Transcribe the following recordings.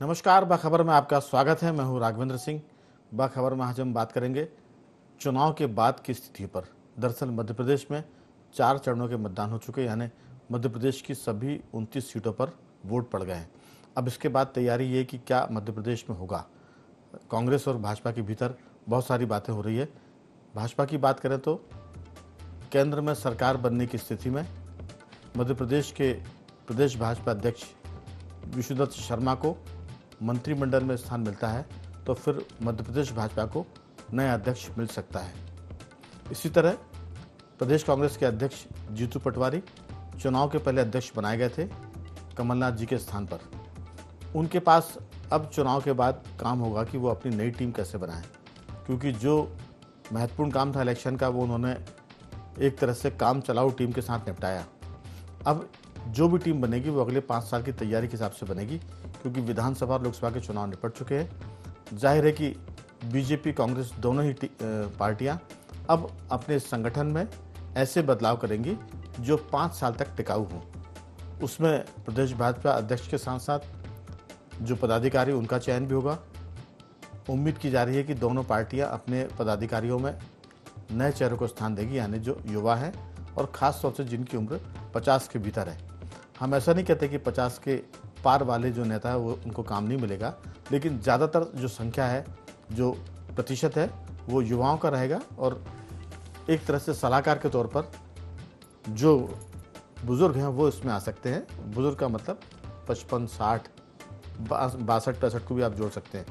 नमस्कार, बाखबर में आपका स्वागत है। मैं हूं राघवेंद्र सिंह। बाखबर में आज हम बात करेंगे चुनाव के बाद की स्थिति पर। दरअसल मध्य प्रदेश में 4 चरणों के मतदान हो चुके, यानी मध्य प्रदेश की सभी 29 सीटों पर वोट पड़ गए हैं। अब इसके बाद तैयारी ये कि क्या मध्य प्रदेश में होगा। कांग्रेस और भाजपा के भीतर बहुत सारी बातें हो रही है। भाजपा की बात करें तो केंद्र में सरकार बनने की स्थिति में मध्य प्रदेश के प्रदेश भाजपा अध्यक्ष विष्णुदत्त शर्मा को मंत्रिमंडल में स्थान मिलता है तो फिर मध्य प्रदेश भाजपा को नया अध्यक्ष मिल सकता है। इसी तरह प्रदेश कांग्रेस के अध्यक्ष जीतू पटवारी चुनाव के पहले अध्यक्ष बनाए गए थे कमलनाथ जी के स्थान पर। उनके पास अब चुनाव के बाद काम होगा कि वो अपनी नई टीम कैसे बनाएं, क्योंकि जो महत्वपूर्ण काम था इलेक्शन का वो उन्होंने एक तरह से काम चलाऊ टीम के साथ निपटाया। अब जो भी टीम बनेगी वो अगले 5 साल की तैयारी के हिसाब से बनेगी, क्योंकि विधानसभा और लोकसभा के चुनाव निपट चुके हैं। जाहिर है कि बीजेपी कांग्रेस दोनों ही पार्टियां अब अपने संगठन में ऐसे बदलाव करेंगी जो 5 साल तक टिकाऊ हों। उसमें प्रदेश भाजपा अध्यक्ष के साथ साथ जो पदाधिकारी उनका चयन भी होगा। उम्मीद की जा रही है कि दोनों पार्टियां अपने पदाधिकारियों में नए चेहरों को स्थान देगी, यानी जो युवा है और ख़ास तौर से जिनकी उम्र 50 के भीतर है। हम ऐसा नहीं कहते कि 50 के पार वाले जो नेता है वो उनको काम नहीं मिलेगा, लेकिन ज़्यादातर जो संख्या है, जो प्रतिशत है, वो युवाओं का रहेगा। और एक तरह से सलाहकार के तौर पर जो बुज़ुर्ग हैं वो इसमें आ सकते हैं। बुज़ुर्ग का मतलब 55, 60, 62, 65 को भी आप जोड़ सकते हैं।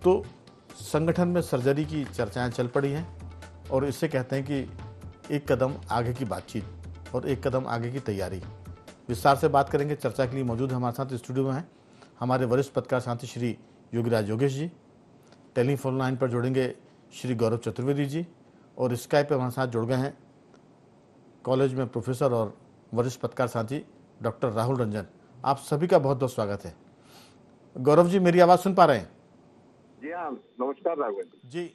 तो संगठन में सर्जरी की चर्चाएं चल पड़ी हैं और इससे कहते हैं कि एक कदम आगे की बातचीत और एक कदम आगे की तैयारी। विस्तार से बात करेंगे। चर्चा के लिए मौजूद हमारे साथ स्टूडियो में हैं हमारे वरिष्ठ पत्रकार साथी श्री योगीराज योगेश जी। टेलीफोन लाइन पर जोड़ेंगे श्री गौरव चतुर्वेदी जी, और स्काइप पर हमारे साथ जुड़ गए हैं कॉलेज में प्रोफेसर और वरिष्ठ पत्रकार साथी डॉक्टर राहुल रंजन। आप सभी का बहुत बहुत स्वागत है। गौरव जी, मेरी आवाज़ सुन पा रहे हैं? जी हाँ, नमस्कार राघवेंद्र जी।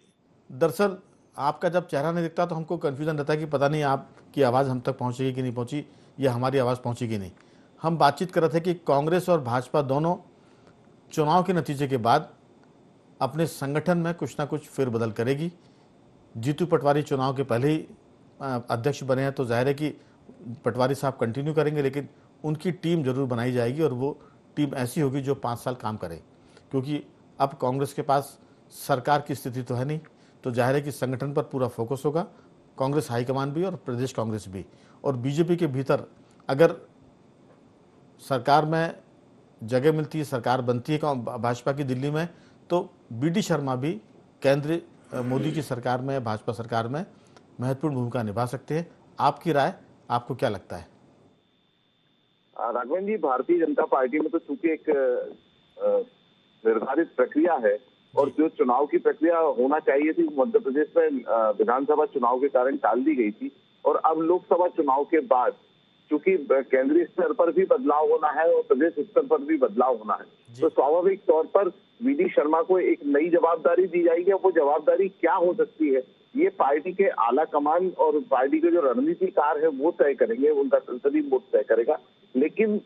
दरअसल आपका जब चेहरा नहीं दिखता तो हमको कन्फ्यूजन रहता है कि पता नहीं आपकी आवाज़ हम तक पहुंचेगी कि नहीं पहुंची, या हमारी आवाज़ पहुंची कि नहीं। हम बातचीत कर रहे थे कि कांग्रेस और भाजपा दोनों चुनाव के नतीजे के बाद अपने संगठन में कुछ ना कुछ फेरबदल करेगी। जीतू पटवारी चुनाव के पहले ही अध्यक्ष बने हैं, तो जाहिर है कि पटवारी साहब कंटिन्यू करेंगे, लेकिन उनकी टीम जरूर बनाई जाएगी और वो टीम ऐसी होगी जो 5 साल काम करे। क्योंकि अब कांग्रेस के पास सरकार की स्थिति तो है नहीं, तो जाहिर है कि संगठन पर पूरा फोकस होगा, कांग्रेस हाईकमान भी और प्रदेश कांग्रेस भी। और बीजेपी के भीतर अगर सरकार में जगह मिलती है, सरकार बनती है भाजपा की दिल्ली में, तो बीडी शर्मा भी केंद्र मोदी की सरकार में, भाजपा सरकार में महत्वपूर्ण भूमिका निभा सकते हैं। आपकी राय, आपको क्या लगता है? राघवेंद्र जी, भारतीय जनता पार्टी में तो चूंकि एक निर्धारित प्रक्रिया है और जो चुनाव की प्रक्रिया होना चाहिए थी मध्य प्रदेश में विधानसभा चुनाव के कारण टाल दी गई थी, और अब लोकसभा चुनाव के बाद चूंकि केंद्रीय स्तर पर भी बदलाव होना है और प्रदेश स्तर पर भी बदलाव होना है, तो स्वाभाविक तौर पर वीडी शर्मा को एक नई जवाबदारी दी जाएगी। वो जवाबदारी क्या हो सकती है, ये पार्टी के आला कमान और पार्टी के जो रणनीतिकार है वो तय करेंगे, उनका संसदीय बोर्ड तय करेगा। लेकिन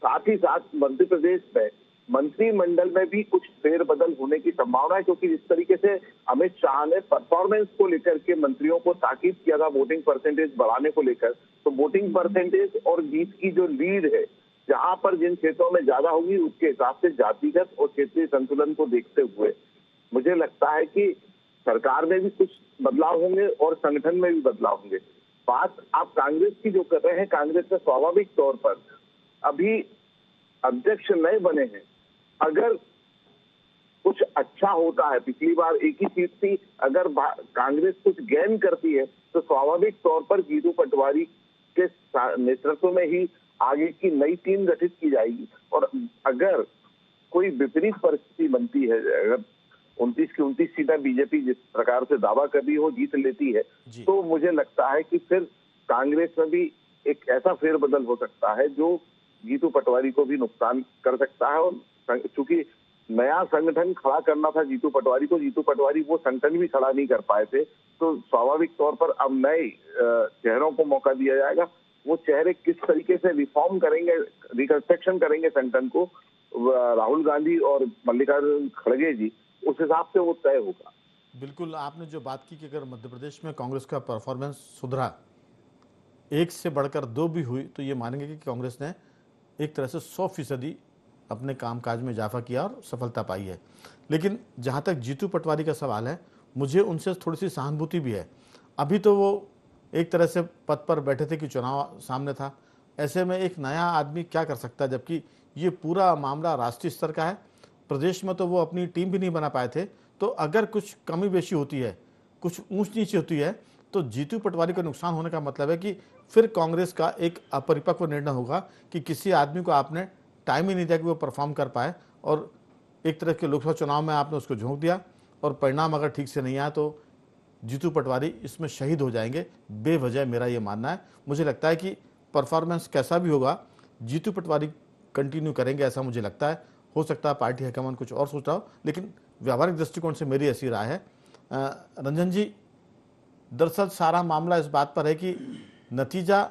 साथ ही साथ मध्य प्रदेश में मंत्रिमंडल में भी कुछ फेरबदल होने की संभावना है, क्योंकि जिस तरीके से अमित शाह ने परफॉर्मेंस को लेकर के मंत्रियों को ताकीद किया था वोटिंग परसेंटेज बढ़ाने को लेकर, तो वोटिंग परसेंटेज और जीत की जो लीड है, जहां पर जिन क्षेत्रों में ज्यादा होगी उसके हिसाब से जातिगत और क्षेत्रीय संतुलन को देखते हुए मुझे लगता है कि सरकार में भी कुछ बदलाव होंगे और संगठन में भी बदलाव होंगे। बात आप कांग्रेस की जो कर रहे हैं, कांग्रेस में स्वाभाविक तौर पर अभी अध्यक्ष नए बने हैं। अगर कुछ अच्छा होता है, पिछली बार एक ही सीट थी, अगर कांग्रेस कुछ गेन करती है तो स्वाभाविक तौर पर जीतू पटवारी के नेतृत्व में ही आगे की नई टीम गठित की जाएगी। और अगर कोई विपरीत परिस्थिति बनती है, अगर 29 की 29 सीटें बीजेपी जिस प्रकार से दावा कर रही हो जीत लेती है, तो मुझे लगता है कि फिर कांग्रेस में भी एक ऐसा फेरबदल हो सकता है जो जीतू पटवारी को भी नुकसान कर सकता है। और चूंकि नया संगठन खड़ा करना था जीतू पटवारी को, जीतू पटवारी वो संगठन भी खड़ा नहीं कर पाए थे, तो स्वाभाविक तौर पर अब नए चेहरों को मौका दिया जाएगा। वो चेहरे किस तरीके से रिफॉर्म करेंगे, रिकंस्ट्रक्शन करेंगे संगठन को, राहुल गांधी और मल्लिकार्जुन खड़गे जी, उस हिसाब से वो तय होगा। बिल्कुल, आपने जो बात की कि अगर मध्य प्रदेश में कांग्रेस का परफॉर्मेंस सुधरा, एक से बढ़कर दो भी हुई, तो ये मानेंगे कि कांग्रेस ने एक तरह से 100% अपने कामकाज में इजाफा किया और सफलता पाई है। लेकिन जहाँ तक जीतू पटवारी का सवाल है, मुझे उनसे थोड़ी सी सहानुभूति भी है। अभी तो वो एक तरह से पद पर बैठे थे कि चुनाव सामने था। ऐसे में एक नया आदमी क्या कर सकता है, जबकि ये पूरा मामला राष्ट्रीय स्तर का है। प्रदेश में तो वो अपनी टीम भी नहीं बना पाए थे। तो अगर कुछ कमी बेशी होती है, कुछ ऊंच नीच होती है, तो जीतू पटवारी का नुकसान होने का मतलब है कि फिर कांग्रेस का एक अपरिपक्व निर्णय होगा कि किसी आदमी को आपने टाइम ही नहीं दिया कि वो परफॉर्म कर पाए, और एक तरह के लोकसभा चुनाव में आपने उसको झोंक दिया, और परिणाम अगर ठीक से नहीं आया तो जीतू पटवारी इसमें शहीद हो जाएंगे बेवजह। मेरा ये मानना है। मुझे लगता है कि परफॉर्मेंस कैसा भी होगा, जीतू पटवारी कंटिन्यू करेंगे, ऐसा मुझे लगता है। हो सकता है पार्टी हाईकमान कुछ और सोच रहा हो, लेकिन व्यावहारिक दृष्टिकोण से मेरी ऐसी राय है। रंजन जी, दरअसल सारा मामला इस बात पर है कि नतीजा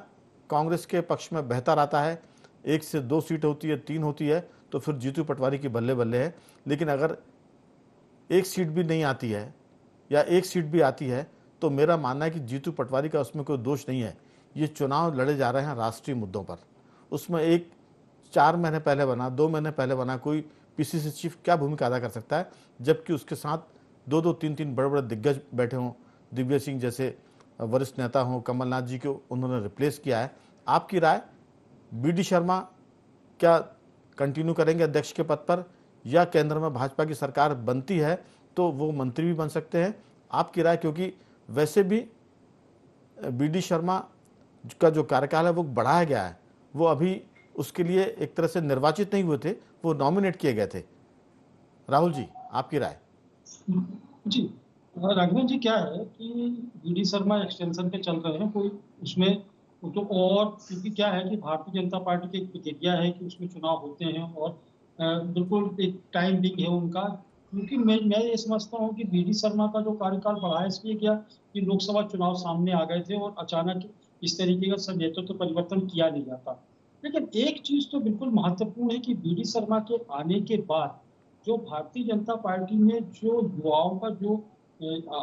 कांग्रेस के पक्ष में बेहतर आता है। 1 से 2 सीट होती है, 3 होती है, तो फिर जीतू पटवारी की बल्ले बल्ले है। लेकिन अगर 1 सीट भी नहीं आती है या 1 सीट भी आती है, तो मेरा मानना है कि जीतू पटवारी का उसमें कोई दोष नहीं है। ये चुनाव लड़े जा रहे हैं राष्ट्रीय मुद्दों पर। उसमें एक 4 महीने पहले बना, 2 महीने पहले बना कोई पीसीसी चीफ क्या भूमिका अदा कर सकता है, जबकि उसके साथ 2-2, 3-3 बड़े-बड़े दिग्गज बैठे हों। दिग्विजय सिंह जैसे वरिष्ठ नेता हों, कमलनाथ जी को उन्होंने रिप्लेस किया है। आपकी राय, बीडी शर्मा क्या कंटिन्यू करेंगे अध्यक्ष के पद पर, या केंद्र में भाजपा की सरकार बनती है तो वो मंत्री भी बन सकते हैं? आपकी राय, क्योंकि वैसे भी बीडी शर्मा का जो कार्यकाल है वो बढ़ाया गया है। वो अभी उसके लिए एक तरह से निर्वाचित नहीं हुए थे, वो नॉमिनेट किए गए थे। राहुल जी, आपकी राय? जी, राघवन जी, क्या है कि वीडी शर्मा एक्सटेंशन पे चल रहे हैं, कोई उसमें तो, और क्योंकि क्या है कि भारतीय जनता पार्टी की एक प्रक्रिया है कि उसमें चुनाव होते हैं और बिल्कुल एक टाइम भी है उनका। क्योंकि मैं ये समझता हूँ कि वीडी शर्मा का जो कार्यकाल बढ़ा है इसलिए क्या कि लोकसभा चुनाव सामने आ गए थे और अचानक इस तरीके का नेतृत्व परिवर्तन किया नहीं जाता। लेकिन एक चीज तो बिल्कुल महत्वपूर्ण है कि वीडी शर्मा के आने के बाद जो भारतीय जनता पार्टी में जो युवाओं का जो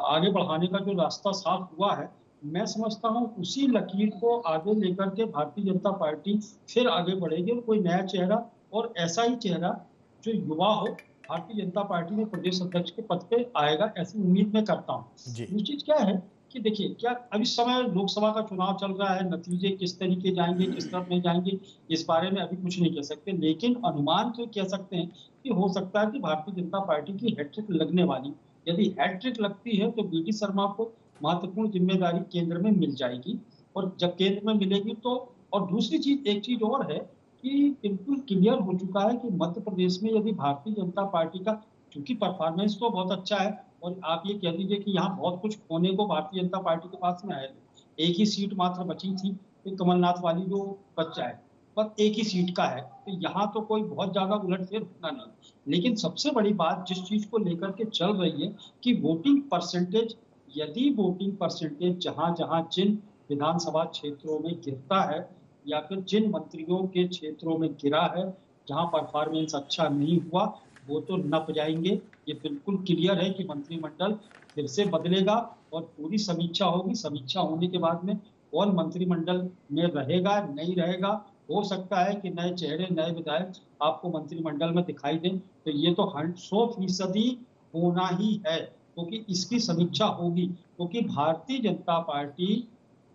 आगे बढ़ाने का जो रास्ता साफ हुआ है, मैं समझता हूँ उसी लकीर को आगे लेकर के भारतीय जनता पार्टी फिर आगे बढ़ेगी और कोई नया चेहरा और ऐसा ही चेहरा जो युवा हो भारतीय जनता पार्टी में प्रदेश अध्यक्ष के पद पे आएगा, ऐसी उम्मीद मैं करता हूँ। दूसरी चीज क्या है कि देखिए, क्या अब इस समय लोकसभा का चुनाव चल रहा है, नतीजे किस तरीके जाएंगे किस तरफ नहीं जाएंगे इस बारे में अभी कुछ नहीं कह सकते, लेकिन अनुमान तो कह सकते हैं कि हो सकता है कि भारतीय जनता पार्टी की हैट्रिक लगने वाली। यदि हैट्रिक लगती है तो बीडी शर्मा को महत्वपूर्ण जिम्मेदारी केंद्र में मिल जाएगी, और जब केंद्र में मिलेगी तो, और दूसरी चीज, एक चीज और है कि बिल्कुल क्लियर हो चुका है कि मध्य प्रदेश में यदि भारतीय जनता पार्टी का, क्योंकि परफॉर्मेंस तो बहुत अच्छा है, और आप ये कह लीजिए कि यहाँ बहुत कुछ खोने को भारतीय जनता पार्टी के पास में है। एक ही सीट मात्र बची थी, तो कमलनाथ वाली जो बच जाए, पर एक ही सीट का है, तो यहाँ तो कोई बहुत ज्यादा उलटफेर होना नहीं। लेकिन सबसे बड़ी बात जिस चीज को लेकर के चल रही है कि वोटिंग परसेंटेज, यदि वोटिंग परसेंटेज जहां जहां जिन विधानसभा क्षेत्रों में गिरता है या फिर जिन मंत्रियों के क्षेत्रों में गिरा है, जहां परफॉर्मेंस अच्छा नहीं हुआ, वो तो नप जाएंगे। ये बिल्कुल क्लियर है कि मंत्रिमंडल फिर से बदलेगा और पूरी समीक्षा होगी। समीक्षा होने के बाद में कौन मंत्रिमंडल में रहेगा नहीं रहेगा, हो सकता है कि नए चेहरे नए विधायक आपको मंत्रिमंडल में दिखाई दें, तो ये तो 100% होना ही है, क्योंकि इसकी समीक्षा होगी। क्योंकि भारतीय जनता पार्टी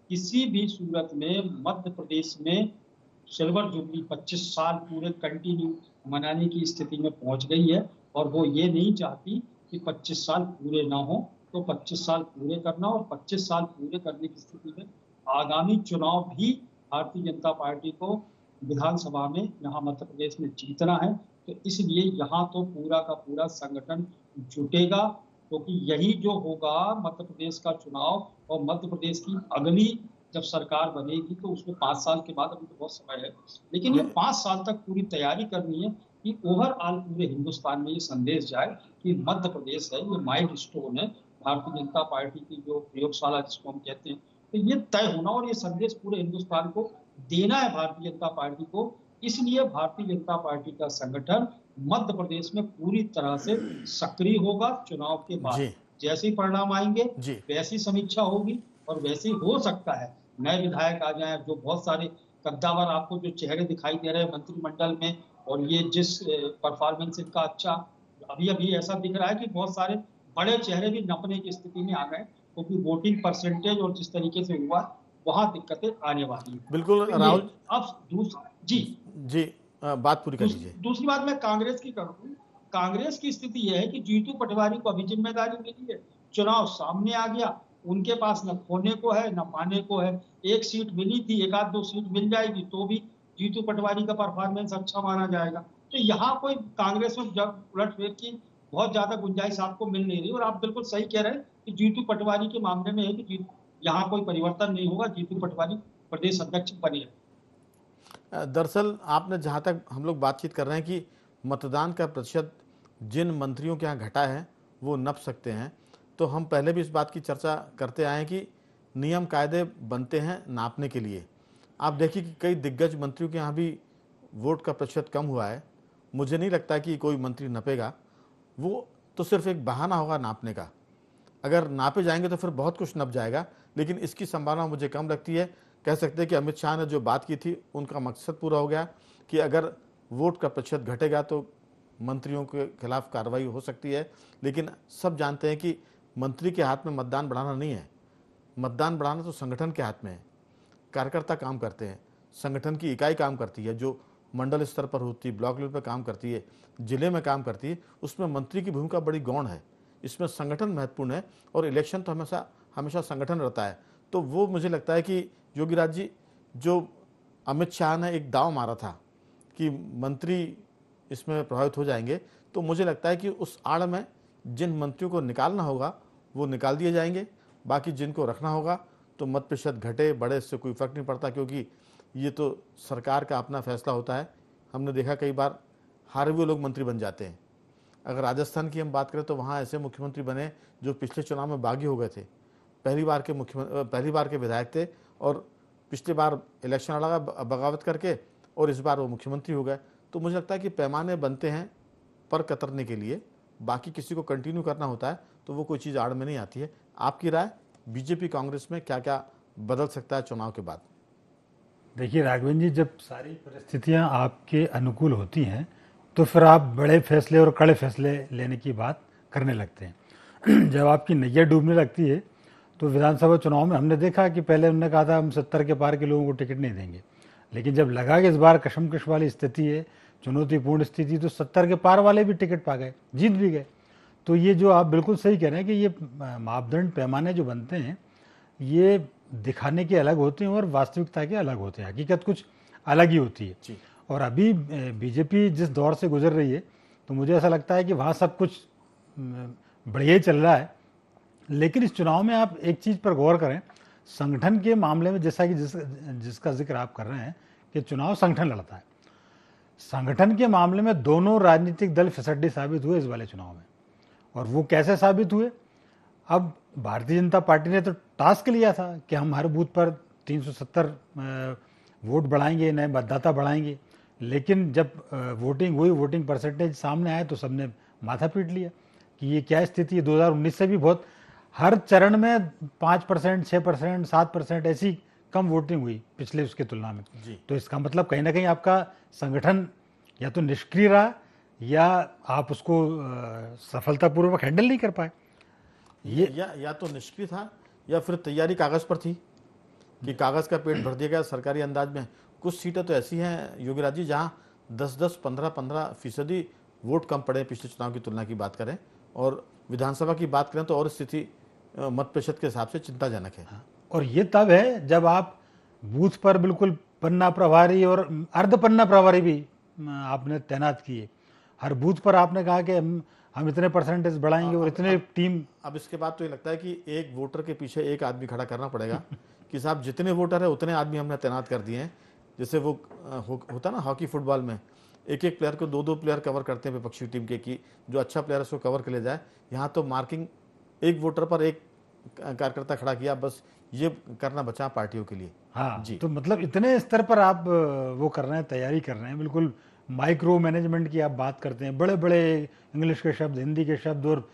किसी भी सूरत में मध्य प्रदेश में सिल्वर जुबली 25 साल पूरे कंटिन्यू मनाने की स्थिति में पहुंच गई है, और वो ये नहीं चाहती कि 25 साल पूरे ना हो, तो 25 साल पूरे करना, और 25 साल पूरे करने की स्थिति में आगामी चुनाव भी भारतीय जनता पार्टी को विधानसभा में यहाँ मध्य प्रदेश में जीतना है। तो इसलिए यहाँ तो पूरा का पूरा संगठन जुटेगा, क्योंकि यही जो होगा मध्य प्रदेश का चुनाव, और मध्य प्रदेश की अगली जब सरकार बनेगी तो उसमें 5 साल के बाद, अभी तो बहुत समय है, लेकिन ये 5 साल तक पूरी तैयारी करनी है कि ओवरऑल पूरे हिंदुस्तान में ये संदेश जाए कि मध्य प्रदेश है, ये माइलस्टोन है भारतीय जनता पार्टी की जो प्रयोगशाला जिसको हम कहते हैं। तो ये तय होना और ये संदेश पूरे हिंदुस्तान को देना है भारतीय जनता पार्टी को इसलिए भारतीय जनता पार्टी का संगठन मध्य प्रदेश में पूरी तरह से सक्रिय होगा। चुनाव के बाद जी जैसे ही परिणाम आएंगे जी वैसी समीक्षा होगी, और वैसे ही हो सकता है नए विधायक आ जाएं, जो बहुत सारे कद्दावर आपको जो चेहरे दिखाई दे रहे हैं मंत्रिमंडल में, और ये जिस परफॉर्मेंस इनका अच्छा अभी अभी ऐसा दिख रहा है कि बहुत सारे बड़े चेहरे भी नपने की स्थिति में आ गए, क्योंकि वोटिंग परसेंटेज और जिस तरीके से हुआ वहां दिक्कतें आने वाली हैं। बिल्कुल तो ये राहुल अब जी जी। बात पूरी कर लीजिए। दूसरी बात मैं कांग्रेस की करूं। कांग्रेस की स्थिति यह है कि जीतू पटवारी को अभी जिम्मेदारी मिली है, चुनाव सामने आ गया, उनके पास न खोने को है न पाने को है। एक सीट मिली थी, एक आध दो सीट मिल जाएगी तो भी जीतू पटवारी का परफॉर्मेंस अच्छा माना जाएगा। तो यहाँ कोई कांग्रेस में उलटफेर की बहुत ज्यादा गुंजाइश आपको मिल नहीं रही। और आप बिल्कुल सही कह रहे हैं कि जीतू पटवारी के मामले में है कि यहाँ कोई परिवर्तन नहीं होगा, जीतू पटवारी प्रदेश अध्यक्ष बने। दरअसल आपने जहाँ तक हम लोग बातचीत कर रहे हैं कि मतदान का प्रतिशत जिन मंत्रियों के यहाँ घटा है वो नप सकते हैं, तो हम पहले भी इस बात की चर्चा करते आए हैं कि नियम कायदे बनते हैं नापने के लिए। आप देखिए कि कई दिग्गज मंत्रियों के यहाँ भी वोट का प्रतिशत कम हुआ है। मुझे नहीं लगता कि कोई मंत्री नपेगा, वो तो सिर्फ एक बहाना होगा नापने का। अगर नापे जाएंगे तो फिर बहुत कुछ नप जाएगा, लेकिन इसकी संभावना मुझे कम लगती है। कह सकते हैं कि अमित शाह ने जो बात की थी उनका मकसद पूरा हो गया कि अगर वोट का प्रतिशत घटेगा तो मंत्रियों के खिलाफ कार्रवाई हो सकती है। लेकिन सब जानते हैं कि मंत्री के हाथ में मतदान बढ़ाना नहीं है, मतदान बढ़ाना तो संगठन के हाथ में है। कार्यकर्ता काम करते हैं, संगठन की इकाई काम करती है, जो मंडल स्तर पर होती है, ब्लॉक लेवल पर काम करती है, जिले में काम करती है, उसमें मंत्री की भूमिका बड़ी गौण है। इसमें संगठन महत्वपूर्ण है और इलेक्शन तो हमेशा हमेशा संगठन रहता है। तो वो मुझे लगता है कि योगीराज जी, जो अमित शाह ने एक दाव मारा था कि मंत्री इसमें प्रभावित हो जाएंगे, तो मुझे लगता है कि उस आड़ में जिन मंत्रियों को निकालना होगा वो निकाल दिए जाएंगे, बाकी जिनको रखना होगा तो मत प्रतिशत घटे बढ़े इससे कोई फर्क नहीं पड़ता, क्योंकि ये तो सरकार का अपना फैसला होता है। हमने देखा कई बार हारे हुए लोग मंत्री बन जाते हैं। अगर राजस्थान की हम बात करें तो वहाँ ऐसे मुख्यमंत्री बने जो पिछले चुनाव में बागी हो गए थे, पहली बार के विधायक थे और पिछली बार इलेक्शन लड़ा बगावत करके और इस बार वो मुख्यमंत्री हो गए। तो मुझे लगता है कि पैमाने बनते हैं पर कतरने के लिए, बाकी किसी को कंटिन्यू करना होता है तो वो कोई चीज़ आड़ में नहीं आती है। आपकी राय, बीजेपी कांग्रेस में क्या क्या बदल सकता है चुनाव के बाद? देखिए राघवेंद्र जी, जब सारी परिस्थितियां आपके अनुकूल होती हैं तो फिर आप बड़े फैसले और कड़े फैसले लेने की बात करने लगते हैं। जब आपकी नैया डूबने लगती है तो विधानसभा चुनाव में हमने देखा कि पहले उन्होंने कहा था हम 70 के पार के लोगों को टिकट नहीं देंगे, लेकिन जब लगा कि इस बार कशमकश वाली स्थिति है, चुनौतीपूर्ण स्थिति, तो 70 के पार वाले भी टिकट पा गए, जीत भी गए। तो ये जो आप बिल्कुल सही कह रहे हैं कि ये मापदंड पैमाने जो बनते हैं ये दिखाने के अलग होते हैं और वास्तविकता के अलग होते हैं, हकीकत कुछ अलग ही होती है जी। और अभी बीजेपी जिस दौर से गुजर रही है तो मुझे ऐसा लगता है कि वहाँ सब कुछ बढ़िया ही चल रहा है। लेकिन इस चुनाव में आप एक चीज़ पर गौर करें, संगठन के मामले में, जैसा कि जिसका जिक्र आप कर रहे हैं कि चुनाव संगठन लड़ता है, संगठन के मामले में दोनों राजनीतिक दल फिसड्डी साबित हुए इस वाले चुनाव में। और वो कैसे साबित हुए? अब भारतीय जनता पार्टी ने तो टास्क लिया था कि हम हर बूथ पर 370 वोट बढ़ाएंगे, नए मतदाता बढ़ाएंगे, लेकिन जब वोटिंग हुई, वोटिंग परसेंटेज सामने आए तो सबने माथा पीट लिया कि ये क्या स्थिति है। 2019 से भी बहुत हर चरण में 5%, 6%, 7% ऐसी कम वोटिंग हुई पिछले उसके तुलना में। तो इसका मतलब कहीं ना कहीं आपका संगठन या तो निष्क्रिय रहा या आप उसको सफलतापूर्वक हैंडल नहीं कर पाए। ये या तो निष्क्रिय था या फिर तैयारी कागज पर थी कि कागज का पेट भर दिया गया सरकारी अंदाज में। कुछ सीटें तो ऐसी हैं योगीराज जी जहां 10-10, 15-15% वोट कम पड़े पिछले चुनाव की तुलना की बात करें, और विधानसभा की बात करें तो और स्थिति मत प्रतिशत के हिसाब से चिंताजनक है। और ये तब है जब आप बूथ पर बिल्कुल पन्ना प्रभारी और अर्ध पन्ना प्रभारी भी आपने तैनात किए। हर बूथ पर आपने कहा कि हम इतने परसेंटेज बढ़ाएंगे और इतने टीम। अब इसके बाद तो ये लगता है कि एक वोटर के पीछे एक आदमी खड़ा करना पड़ेगा कि साहब जितने वोटर है उतने आदमी हमने तैनात कर दिए हैं। जैसे वो होता ना हॉकी फुटबॉल में, एक एक प्लेयर को 2-2 प्लेयर कवर करते हैं विपक्षी टीम के, कि जो अच्छा प्लेयर है उसको कवर कर ले जाए। यहाँ तो मार्किंग एक वोटर पर एक कार्यकर्ता खड़ा किया, बस ये करना बचा पार्टियों के लिए। हाँ जी। तो मतलब इतने स्तर पर आप वो कर रहे हैं, तैयारी कर रहे हैं, बिल्कुल माइक्रो मैनेजमेंट की आप बात करते हैं, बड़े बड़े इंग्लिश के शब्द, हिंदी के शब्द और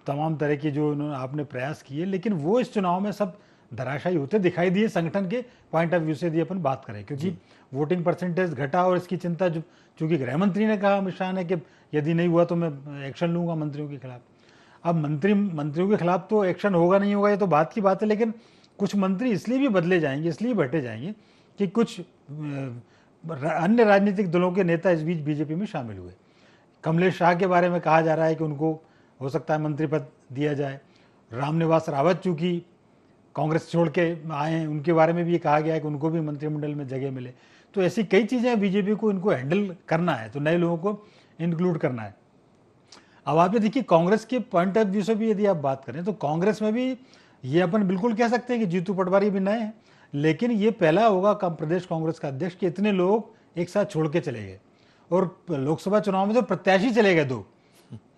तमाम तरह की जो आपने प्रयास किए, लेकिन वो इस चुनाव में सब धराशायी होते दिखाई दिए संगठन के पॉइंट ऑफ व्यू से यदि अपन बात करें, क्योंकि वोटिंग परसेंटेज घटा और इसकी चिंता जो चूंकि गृह मंत्री ने कहा, अमित शाह ने, कि यदि नहीं हुआ तो मैं एक्शन लूंगा मंत्रियों के खिलाफ। अब मंत्रियों के खिलाफ तो एक्शन होगा नहीं होगा ये तो बात की बात है, लेकिन कुछ मंत्री इसलिए भी बदले जाएंगे, इसलिए बैठे जाएंगे कि कुछ अन्य राजनीतिक दलों के नेता इस बीच बीजेपी में शामिल हुए। कमलेश शाह के बारे में कहा जा रहा है कि उनको हो सकता है मंत्री पद दिया जाए। रामनिवास रावत चूंकि कांग्रेस छोड़ के आए हैं, उनके बारे में भी ये कहा गया है कि उनको भी मंत्रिमंडल में जगह मिले। तो ऐसी कई चीज़ें बीजेपी को इनको हैंडल करना है, तो नए लोगों को इंक्लूड करना है। अब आप ये देखिए कांग्रेस के पॉइंट ऑफ व्यू से भी यदि आप बात करें तो कांग्रेस में भी ये अपन बिल्कुल कह सकते हैं कि जीतू पटवारी भी नए हैं, लेकिन ये पहला होगा प्रदेश कांग्रेस का अध्यक्ष कि इतने लोग एक साथ छोड़ के चले गए। और लोकसभा चुनाव में तो प्रत्याशी चले गए, 2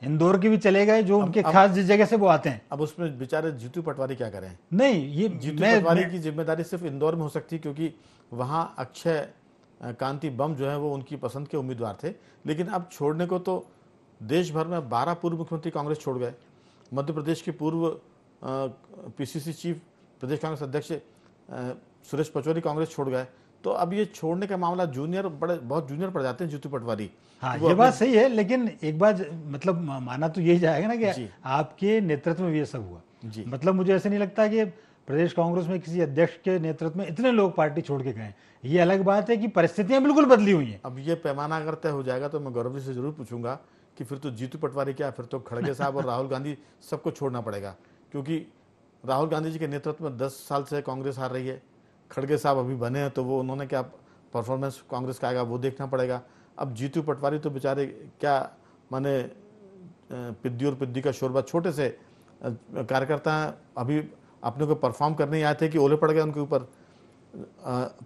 इंदौर के भी चले गए जो उनके खास जिस जगह से वो आते हैं। अब उसमें बेचारे जीतू पटवारी क्या करें? नहीं, ये जीतू पटवारी की जिम्मेदारी सिर्फ इंदौर में हो सकती है, क्योंकि वहां अक्षय कांति बम जो है वो उनकी पसंद के उम्मीदवार थे। लेकिन अब छोड़ने को तो देश भर में 12 पूर्व मुख्यमंत्री कांग्रेस छोड़ गए। मध्य प्रदेश के पूर्व पीसीसी चीफ, प्रदेश कांग्रेस अध्यक्ष सुरेश पचौरी कांग्रेस छोड़ गए। तो अब ये छोड़ने का मामला बहुत जूनियर पड़ जाते हैं जीतू पटवारी। हाँ, ये बात सही है, लेकिन एक बात मतलब माना तो यही जाएगा ना कि आपके नेतृत्व में ये सब हुआ जी। मतलब मुझे ऐसे नहीं लगता कि प्रदेश कांग्रेस में किसी अध्यक्ष के नेतृत्व में इतने लोग पार्टी छोड़ के गए। ये अलग बात है कि परिस्थितियां बिल्कुल बदली हुई हैं। अब ये पैमाना अगर तय हो जाएगा तो मैं गौरव जी से जरूर पूछूंगा कि फिर तो जीतू पटवारी क्या, फिर तो खड़गे साहब और राहुल गांधी सबको छोड़ना पड़ेगा, क्योंकि राहुल गांधी जी के नेतृत्व में 10 साल से कांग्रेस हार रही है। खड़गे साहब अभी बने हैं तो वो उन्होंने क्या परफॉर्मेंस कांग्रेस का आएगा वो देखना पड़ेगा। अब जीतू पटवारी तो बेचारे क्या माने पिद्दी और पिद्दी का शोरबा, छोटे से कार्यकर्ता अभी अपने को परफॉर्म करने ही आए थे कि ओले पड़ गए उनके ऊपर।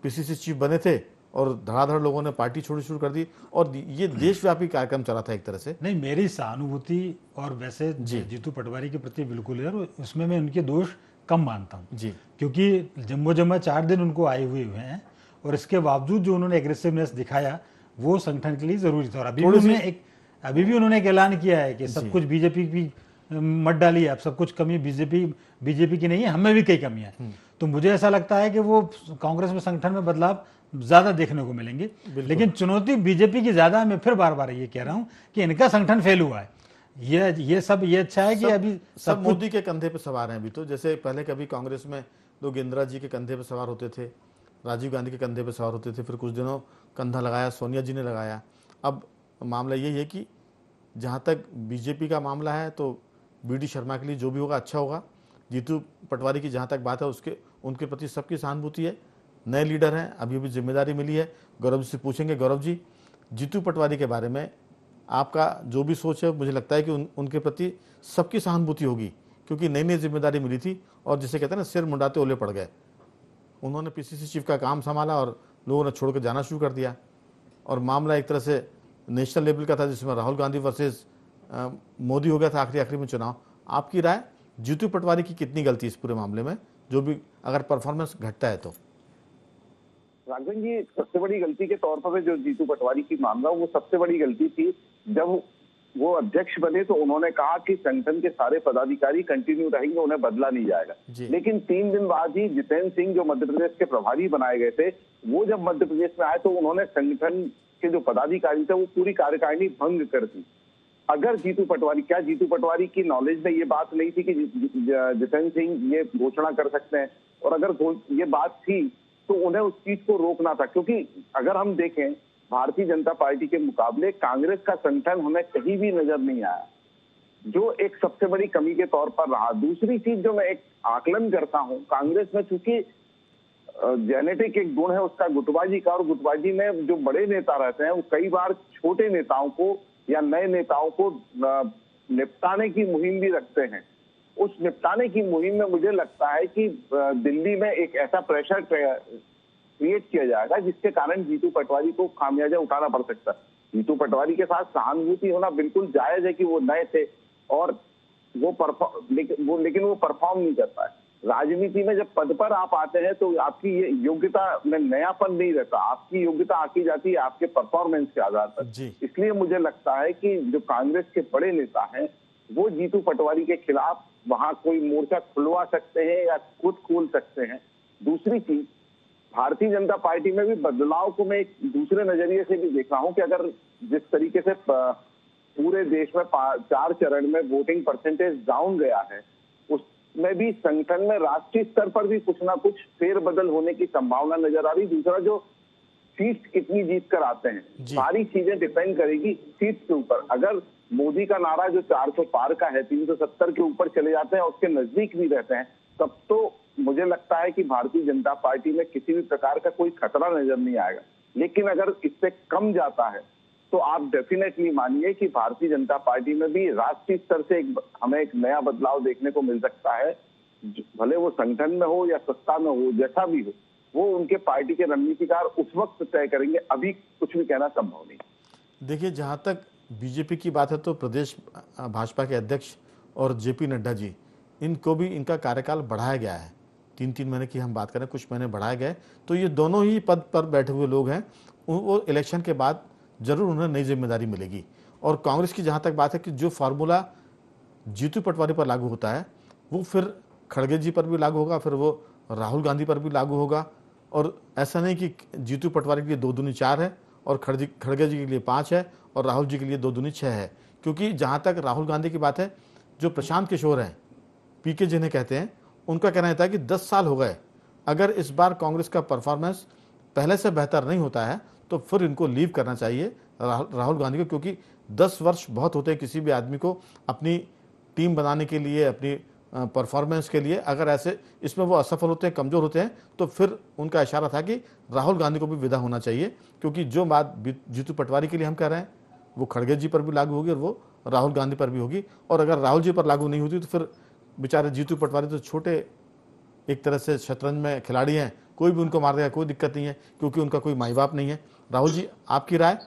पीसीसी चीफ बने थे और धड़ाधड़ लोगों ने पार्टी छोड़ी शुरू कर दी और ये देशव्यापी कार्यक्रम चला था एक तरह से। नहीं, मेरी सहानुभूति और वैसे जीतू पटवारी के प्रति बिल्कुल है, और उसमें मैं उनके दोष कम मानता हूँ जी, क्योंकि जम्मो जम्मा 4 दिन उनको आए हुए हैं और इसके बावजूद जो उन्होंने एग्रेसिवनेस दिखाया वो संगठन के लिए जरूरी था। और अभी भी उन्होंने एक ऐलान किया है कि सब कुछ बीजेपी की मत डालिए, अब सब कुछ कमी बीजेपी की नहीं है, हमें भी कई कमियां हैं। तो मुझे ऐसा लगता है कि वो कांग्रेस में संगठन में बदलाव ज्यादा देखने को मिलेंगे, लेकिन चुनौती बीजेपी की ज्यादा है। मैं फिर बार बार ये कह रहा हूं कि इनका संगठन फेल हुआ है। ये अच्छा है कि अभी सब मोदी के कंधे पे सवार हैं। अभी तो जैसे पहले कभी कांग्रेस में लोग इंदिरा जी के कंधे पे सवार होते थे, राजीव गांधी के कंधे पे सवार होते थे, फिर कुछ दिनों कंधा लगाया सोनिया जी ने लगाया। अब मामला यही है कि जहाँ तक बीजेपी का मामला है तो बीडी शर्मा के लिए जो भी होगा अच्छा होगा। जीतू पटवारी की जहाँ तक बात है उनके प्रति सबकी सहानुभूति है। नए लीडर हैं, अभी अभी जिम्मेदारी मिली है। गौरव जी से पूछेंगे। गौरव जी, जीतू पटवारी के बारे में आपका जो भी सोच है, मुझे लगता है कि उनके प्रति सबकी सहानुभूति होगी, क्योंकि नई नई जिम्मेदारी मिली थी और जिसे कहते हैं ना सिर मुंडाते ओले पड़ गए। उन्होंने पीसीसी चीफ का काम संभाला और लोगों ने छोड़ कर जाना शुरू कर दिया और मामला एक तरह से नेशनल लेवल का था जिसमें राहुल गांधी वर्सेस मोदी हो गया था आखिरी में चुनाव। आपकी राय, जीतू पटवारी की कितनी गलती इस पूरे मामले में, जो भी अगर परफॉर्मेंस घटता है तो? राघवन जी, सबसे बड़ी गलती के तौर पर जो जीतू पटवारी की मामला, वो सबसे बड़ी गलती थी जब वो अध्यक्ष बने तो उन्होंने कहा कि संगठन के सारे पदाधिकारी कंटिन्यू रहेंगे, उन्हें बदला नहीं जाएगा। लेकिन 3 दिन बाद ही जितेंद्र सिंह जो मध्य प्रदेश के प्रभारी बनाए गए थे, वो जब मध्य प्रदेश में आए तो उन्होंने संगठन के जो पदाधिकारी थे वो पूरी कार्यकारिणी भंग कर दी। अगर जीतू पटवारी की नॉलेज में ये बात नहीं थी कि जितेंद्र सिंह ये घोषणा कर सकते हैं, और अगर ये बात थी तो उन्हें उस चीज को रोकना था। क्योंकि अगर हम देखें भारतीय जनता पार्टी के मुकाबले कांग्रेस का संगठन हमें कहीं भी नजर नहीं आया, जो एक सबसे बड़ी कमी के तौर पर रहा। दूसरी चीज जो मैं एक आकलन करता हूं, कांग्रेस में चूंकि जेनेटिक एक गुण है उसका गुटबाजी का, और गुटबाजी में जो बड़े नेता रहते हैं वो कई बार छोटे नेताओं को या नए नेताओं को निपटाने की मुहिम भी रखते हैं। उस निपटाने की मुहिम में मुझे लगता है कि दिल्ली में एक ऐसा प्रेशर क्रिएट किया जाएगा जिसके कारण जीतू पटवारी को खामियाजा उठाना पड़ सकता है। जीतू पटवारी के साथ सहानुभूति होना बिल्कुल जायज है कि वो नए थे और लेकिन वो परफॉर्म नहीं करता है। राजनीति में जब पद पर आप आते हैं तो आपकी ये योग्यता में नयापन नहीं रहता, आपकी योग्यता आकी जाती है आपके परफॉर्मेंस के आधार पर। इसलिए मुझे लगता है कि जो कांग्रेस के बड़े नेता हैं वो जीतू पटवारी के खिलाफ वहां कोई मोर्चा खुलवा सकते हैं या खुद खोल सकते हैं। दूसरी चीज, भारतीय जनता पार्टी में भी बदलाव को मैं एक दूसरे नजरिए से भी देख रहा हूं कि अगर जिस तरीके से पूरे देश में 4 चरण में वोटिंग परसेंटेज डाउन गया है, उसमें भी संगठन में राष्ट्रीय स्तर पर भी कुछ ना कुछ फेरबदल होने की संभावना नजर आ रही। दूसरा, जो सीट कितनी जीत कर आते हैं, सारी चीजें डिपेंड करेगी सीट के ऊपर। अगर मोदी का नारा जो 400 पार का है, 370 के ऊपर चले जाते हैं, उसके नजदीक भी रहते हैं, तब तो मुझे लगता है कि भारतीय जनता पार्टी में किसी भी प्रकार का कोई खतरा नजर नहीं आएगा। लेकिन अगर इससे कम जाता है तो आप डेफिनेटली मानिए कि भारतीय जनता पार्टी में भी राष्ट्रीय स्तर से हमें एक नया बदलाव देखने को मिल सकता है। भले वो संगठन में हो या सत्ता में हो, जैसा भी हो, वो उनके पार्टी के रणनीतिकार उस वक्त तय करेंगे। अभी कुछ भी कहना संभव नहीं। देखिए, जहाँ तक बीजेपी की बात है तो प्रदेश भाजपा के अध्यक्ष और जेपी नड्डा जी, इनको भी इनका कार्यकाल बढ़ाया गया है। 3-3 महीने की हम बात करें, कुछ महीने बढ़ाए गए, तो ये दोनों ही पद पर बैठे हुए लोग हैं। वो इलेक्शन के बाद जरूर उन्हें नई जिम्मेदारी मिलेगी। और कांग्रेस की जहाँ तक बात है कि जो फार्मूला जीतू पटवारी पर लागू होता है वो फिर खड़गे जी पर भी लागू होगा, फिर वो राहुल गांधी पर भी लागू होगा। और ऐसा नहीं कि जीतू पटवारी के लिए 2 दूनी 4 है और खड़गे जी के लिए 5 है और राहुल जी के लिए 2 दूनी 6 है। क्योंकि जहाँ तक राहुल गांधी की बात है, जो प्रशांत किशोर हैं, पीके जिन्हें कहते हैं, उनका कहना था कि 10 साल हो गए, अगर इस बार कांग्रेस का परफॉर्मेंस पहले से बेहतर नहीं होता है तो फिर इनको लीव करना चाहिए राहुल गांधी को। क्योंकि 10 वर्ष बहुत होते हैं किसी भी आदमी को अपनी टीम बनाने के लिए, अपनी परफॉर्मेंस के लिए। अगर ऐसे इसमें वो असफल होते हैं, कमज़ोर होते हैं, तो फिर उनका इशारा था कि राहुल गांधी को भी विदा होना चाहिए। क्योंकि जो बात जीतू पटवारी के लिए हम कह रहे हैं वो खड़गे जी पर भी लागू होगी और वो राहुल गांधी पर भी होगी। और अगर राहुल जी पर लागू नहीं होती तो फिर बेचारे जीतू पटवारी तो छोटे एक तरह से शतरंज में खिलाड़ी हैं, कोई भी उनको मार देगा, कोई दिक्कत नहीं है, क्योंकि उनका कोई माई बाप नहीं है। राहुल जी, आपकी राय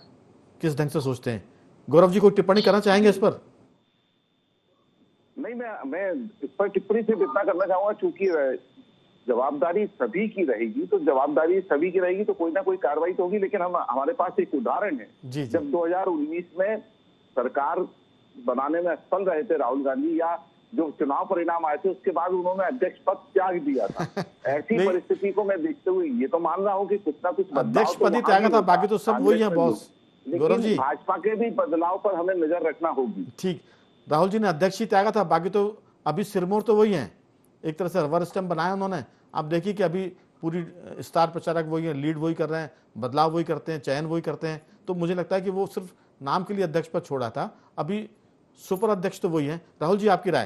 किस ढंग से सोचते हैं? गौरव जी, कोई टिप्पणी करना चाहेंगे इस पर? नहीं, मैं इस पर टिप्पणी सिर्फ इतना करना चाहूंगा, चूंकि जवाबदारी सभी की रहेगी, तो जवाबदारी सभी की रहेगी तो कोई ना कोई कार्रवाई तो होगी। लेकिन हमारे पास एक उदाहरण है, जब 2019 में सरकार बनाने में असफल रहे थे राहुल गांधी, या जो चुनाव परिणाम आए थे उसके बाद उन्होंने अध्यक्ष पद त्याग दिया था। ऐसी परिस्थिति को मैं देखते हुए ये तो मान रहा हूँ कि कुछ ना कुछ अध्यक्ष पद ही त्यागा था, बाकी तो सब वही है बॉस। गौरव जी, भाजपा के भी बदलाव पर हमें नजर रखना होगी। ठीक, राहुल जी ने अध्यक्ष ही त्यागा था, बाकी तो अभी सिरमौर तो वही है, एक तरह से रबर स्टैंप बनाया उन्होंने। आप देखिए कि अभी पूरी स्टार प्रचारक वही है, लीड वही कर रहे हैं, बदलाव वही करते हैं, चयन वही करते हैं। तो मुझे लगता है कि वो सिर्फ नाम के लिए अध्यक्ष पद छोड़ा था, अभी सुपर अध्यक्ष तो वही है। राहुल जी, आपकी राय?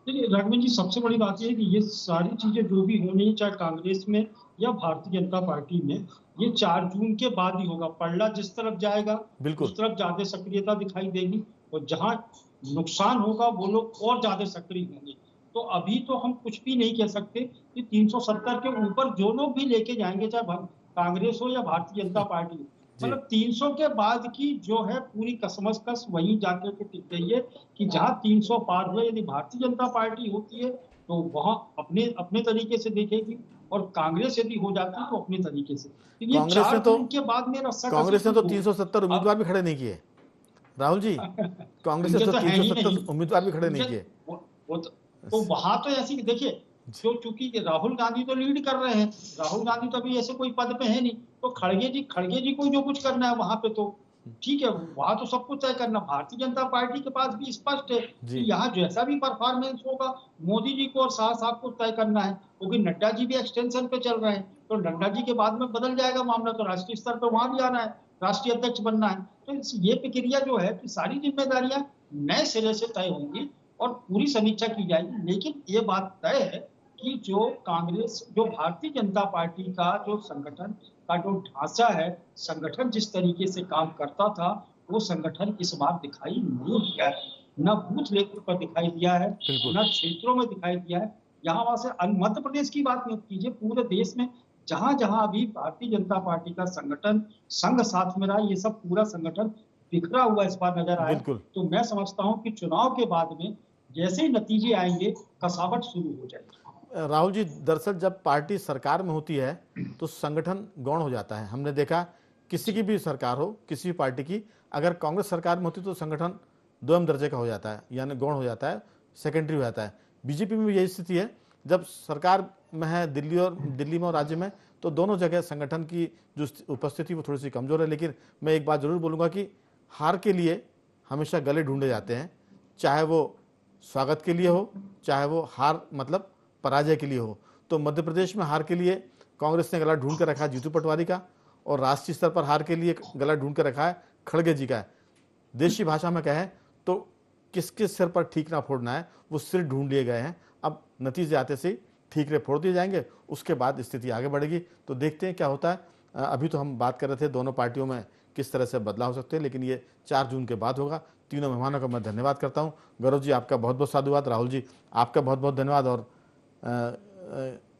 देखिए राघवन जी, सबसे बड़ी बात यह है कि ये सारी चीजें जो भी होनी है, चाहे कांग्रेस में या भारतीय जनता पार्टी में, ये 4 जून के बाद ही होगा। पलड़ा जिस तरफ जाएगा उस तरफ ज्यादा सक्रियता दिखाई देगी, और जहां नुकसान होगा वो लोग और ज्यादा सक्रिय होंगे। तो अभी तो हम कुछ भी नहीं कह सकते कि 370 के ऊपर जो लोग भी लेके जाएंगे, चाहे कांग्रेस हो या भारतीय जनता पार्टी हो, मतलब 300 के बाद की जो है पूरी कसमस वहीं जाकर के टिक गई है कि जहां 300 पार हुए, यदि भारतीय जनता पार्टी होती है तो वहां अपने तरीके से देखेगी, और कांग्रेस यदि हो जाती है तो अपने तरीके से। ये कांग्रेस ने तो के बाद में कांग्रेस ने तो 370 उम्मीदवार भी खड़े नहीं किए राहुल जी। कांग्रेस ने तो 370 उम्मीदवार भी खड़े नहीं किए। तो वहां तो ऐसी देखिए, जो चूंकि राहुल गांधी तो लीड कर रहे हैं, राहुल गांधी तो अभी ऐसे कोई पद पे है नहीं, तो खड़गे जी को जो कुछ करना है वहां पे तो ठीक है, वहां तो सब कुछ तय करना। भारतीय जनता पार्टी के पास भी स्पष्ट है कि यहाँ जैसा भी परफॉर्मेंस होगा मोदी जी को और शाह साहब को तय करना है, क्योंकि नड्डा जी भी एक्सटेंशन पे चल रहे हैं, तो नड्डा जी के बाद में बदल जाएगा मामला, तो राष्ट्रीय स्तर पर वहां भी आना है, राष्ट्रीय अध्यक्ष बनना है। तो ये प्रक्रिया जो है कि सारी जिम्मेदारियां नए सिरे से तय होंगी और पूरी समीक्षा की जाएगी। लेकिन ये बात तय है कि जो कांग्रेस, जो भारतीय जनता पार्टी का जो संगठन का जो ढांचा है, संगठन जिस तरीके से काम करता था, वो संगठन इस बार दिखाई नहीं दिया है। न बूथ लेवल पर दिखाई दिया है, न क्षेत्रों में दिखाई दिया है। यहाँ वहां से मध्य प्रदेश की बात मत कीजिए, पूरे देश में जहां जहां अभी भारतीय जनता पार्टी का संगठन संघ साथ में रहा, ये सब पूरा संगठन बिखरा हुआ इस बार नजर आया। बिल्कुल। तो मैं समझता हूं कि चुनाव के बाद में जैसे ही नतीजे आएंगे कसावट शुरू हो जाएगी। राहुल जी, दरअसल जब पार्टी सरकार में होती है तो संगठन गौण हो जाता है। हमने देखा किसी की भी सरकार हो, किसी भी पार्टी की, अगर कांग्रेस सरकार में होती तो संगठन दोयम दर्जे का हो जाता है, यानी गौण हो जाता है, सेकेंडरी हो जाता है। बीजेपी में भी यही स्थिति है, जब सरकार में है दिल्ली में और राज्य में, तो दोनों जगह संगठन की जो उपस्थिति वो थोड़ी सी कमजोर है। लेकिन मैं एक बात जरूर बोलूंगा कि हार के लिए हमेशा गले ढूंढे जाते हैं, चाहे वो स्वागत के लिए हो, चाहे वो हार मतलब पराजय के लिए हो। तो मध्य प्रदेश में हार के लिए कांग्रेस ने गला ढूंढ कर रखा है जीतू पटवारी का, और राष्ट्रीय स्तर पर हार के लिए गला ढूंढ कर रखा है खड़गे जी का। देशी भाषा में कहें तो किसके सिर पर ठीक ना फोड़ना है, वो सिर ढूंढ लिए गए हैं। अब नतीजे आते से ठीकरे फोड़ दिए जाएंगे, उसके बाद स्थिति आगे बढ़ेगी। तो देखते हैं क्या होता है। अभी तो हम बात कर रहे थे दोनों पार्टियों में किस तरह से बदलाव हो सकते हैं, लेकिन ये 4 जून के बाद होगा। तीनों मेहमानों का मैं धन्यवाद करता हूँ। गौरव जी आपका बहुत बहुत साधुवाद, राहुल जी आपका बहुत बहुत धन्यवाद, और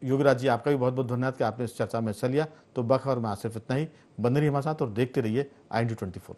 योगीराज जी आपका भी बहुत बहुत धन्यवाद कि आपने इस चर्चा में हिस्सा लिया। तो बखबर में आज सिर्फ इतना ही। बने रहिए हमारे साथ और देखते रहिए IND24।